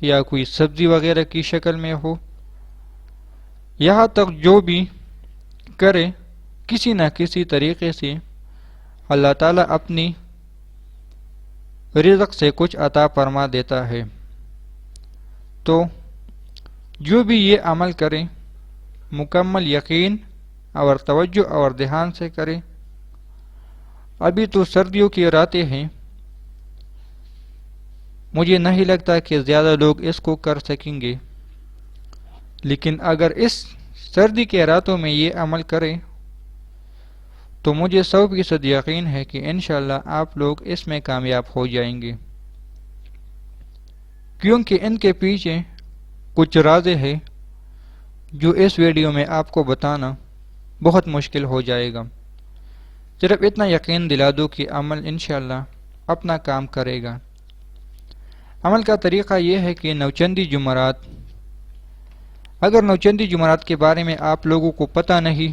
یا کوئی سبزی وغیرہ کی شکل میں ہو، یہاں تک جو بھی کرے کسی نہ کسی طریقے سے اللہ تعالیٰ اپنی رزق سے کچھ عطا فرما دیتا ہے۔ تو جو بھی یہ عمل کرے مکمل یقین اور توجہ اور دھیان سے کرے۔ ابھی تو سردیوں کی راتیں ہیں، مجھے نہیں لگتا کہ زیادہ لوگ اس کو کر سکیں گے، لیکن اگر اس سردی کے راتوں میں یہ عمل کریں تو مجھے 100% یقین ہے کہ انشاءاللہ آپ لوگ اس میں کامیاب ہو جائیں گے، کیونکہ ان کے پیچھے کچھ رازیں ہیں جو اس ویڈیو میں آپ کو بتانا بہت مشکل ہو جائے گا۔ صرف اتنا یقین دلا دو کہ عمل انشاءاللہ اپنا کام کرے گا۔ عمل کا طریقہ یہ ہے کہ نوچندی جمعرات، اگر نوچندی جمعرات کے بارے میں آپ لوگوں کو پتہ نہیں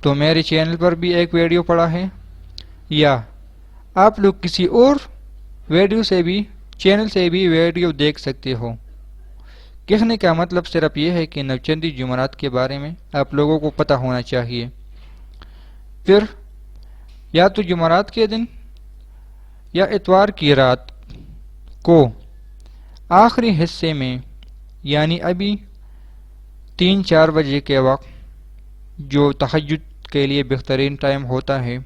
تو میرے چینل پر بھی ایک ویڈیو پڑا ہے، یا آپ لوگ کسی اور ویڈیو سے بھی چینل سے بھی ویڈیو دیکھ سکتے ہو۔ کہنے کا مطلب صرف یہ ہے کہ نوچندی جمعرات کے بارے میں آپ لوگوں کو پتہ ہونا چاہیے۔ پھر یا تو جمعرات کے دن یا اتوار کی رات کو آخری حصے میں، یعنی ابھی 3-4 بجے کے وقت جو تہجد کے لیے بہترین ٹائم ہوتا ہے،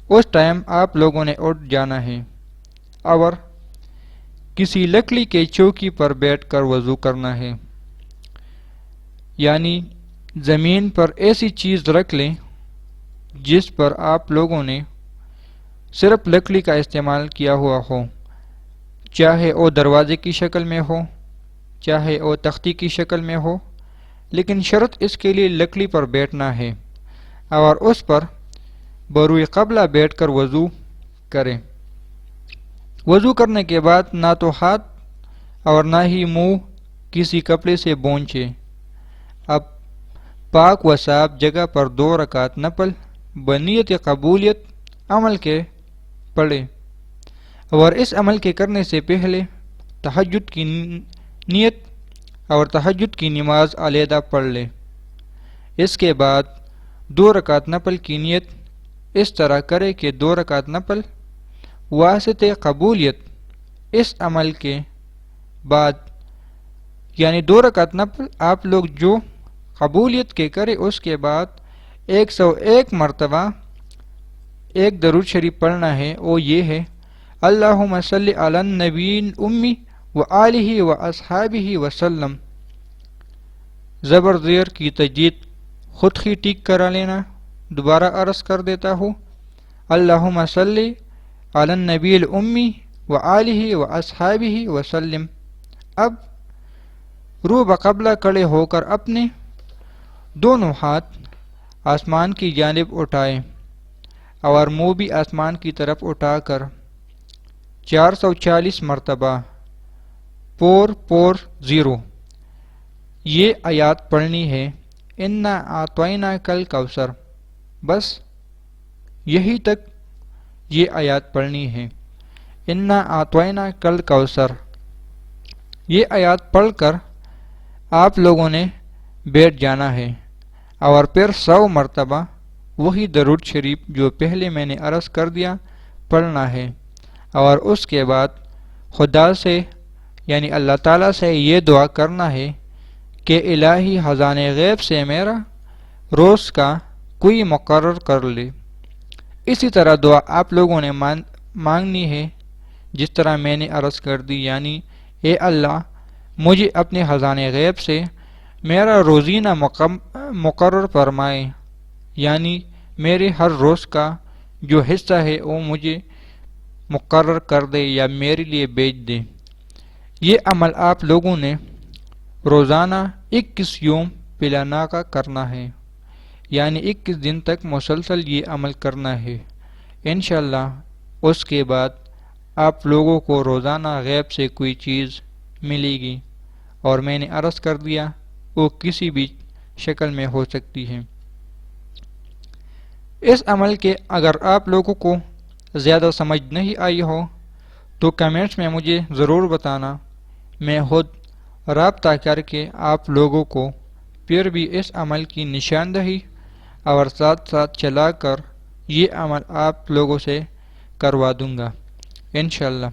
اس ٹائم آپ لوگوں نے اٹھ جانا ہے اور کسی لکڑی کے چوکی پر بیٹھ کر وضو کرنا ہے، یعنی زمین پر ایسی چیز رکھ لیں جس پر آپ لوگوں نے صرف لکڑی کا استعمال کیا ہوا ہو، چاہے وہ دروازے کی شکل میں ہو، چاہے وہ تختی کی شکل میں ہو، لیکن شرط اس کے لیے لکڑی پر بیٹھنا ہے اور اس پر بروئے قبلہ بیٹھ کر وضو کریں۔ وضو کرنے کے بعد نہ تو ہاتھ اور نہ ہی منہ کسی کپڑے سے پونچھے، اب پاک و صاف جگہ پر 2 رکعت نفل بنیت قبولیت عمل کے پڑھے، اور اس عمل کے کرنے سے پہلے تہجد کی نیت اور تہجد کی نماز علیحدہ پڑھ لے۔ اس کے بعد 2 رکعت نفل کی نیت اس طرح کرے کہ 2 رکعت نفل واسطے قبولیت اس عمل کے بعد، یعنی 2 رکعت نفل آپ لوگ جو قبولیت کے کرے اس کے بعد 101 مرتبہ ایک درود شریف پڑھنا ہے، وہ یہ ہے: اللہم صلی علی النبی امی وآلہ واصحابہ وسلم۔ زبر زیر کی تجدید خود ہی ٹھیک کرا لینا، دوبارہ عرض کر دیتا ہوں: اللہم صلی علی النبی الامی وآلہ واصحابہ وسلم۔ اب رو بقبلہ کھڑے ہو کر اپنے دونوں ہاتھ آسمان کی جانب اٹھائیں اور منہ بھی آسمان کی طرف اٹھا کر 440 مرتبہ 440 یہ آیات پڑھنی ہے: انا اعطیناک الکوثر۔ بس یہی تک یہ آیات پڑھنی ہے، انا اعطیناک الکوثر۔ یہ آیات پڑھ کر آپ لوگوں نے بیٹھ جانا ہے اور پھر 100 مرتبہ وہی درود شریف جو پہلے میں نے عرض کر دیا پڑھنا ہے، اور اس کے بعد خدا سے یعنی اللہ تعالیٰ سے یہ دعا کرنا ہے کہ الہی خزانۂ غیب سے میرا روز کا کوئی مقرر کر لے۔ اسی طرح دعا آپ لوگوں نے مانگنی ہے جس طرح میں نے عرض کر دی، یعنی اے اللہ مجھے اپنے خزانۂ غیب سے میرا روزینہ مقرر فرمائے، یعنی میرے ہر روز کا جو حصہ ہے وہ مجھے مقرر کر دے یا میرے لیے بیچ دے۔ یہ عمل آپ لوگوں نے روزانہ 21 یوم پلانا کا کرنا ہے، یعنی 21 دن تک مسلسل یہ عمل کرنا ہے۔ انشاءاللہ اس کے بعد آپ لوگوں کو روزانہ غیب سے کوئی چیز ملے گی، اور میں نے عرض کر دیا وہ کسی بھی شکل میں ہو سکتی ہے۔ اس عمل کے اگر آپ لوگوں کو زیادہ سمجھ نہیں آئی ہو تو کمنٹس میں مجھے ضرور بتانا، میں خود رابطہ کر کے آپ لوگوں کو پھر بھی اس عمل کی نشاندہی اور ساتھ ساتھ چلا کر یہ عمل آپ لوگوں سے کروا دوں گا انشاءاللہ۔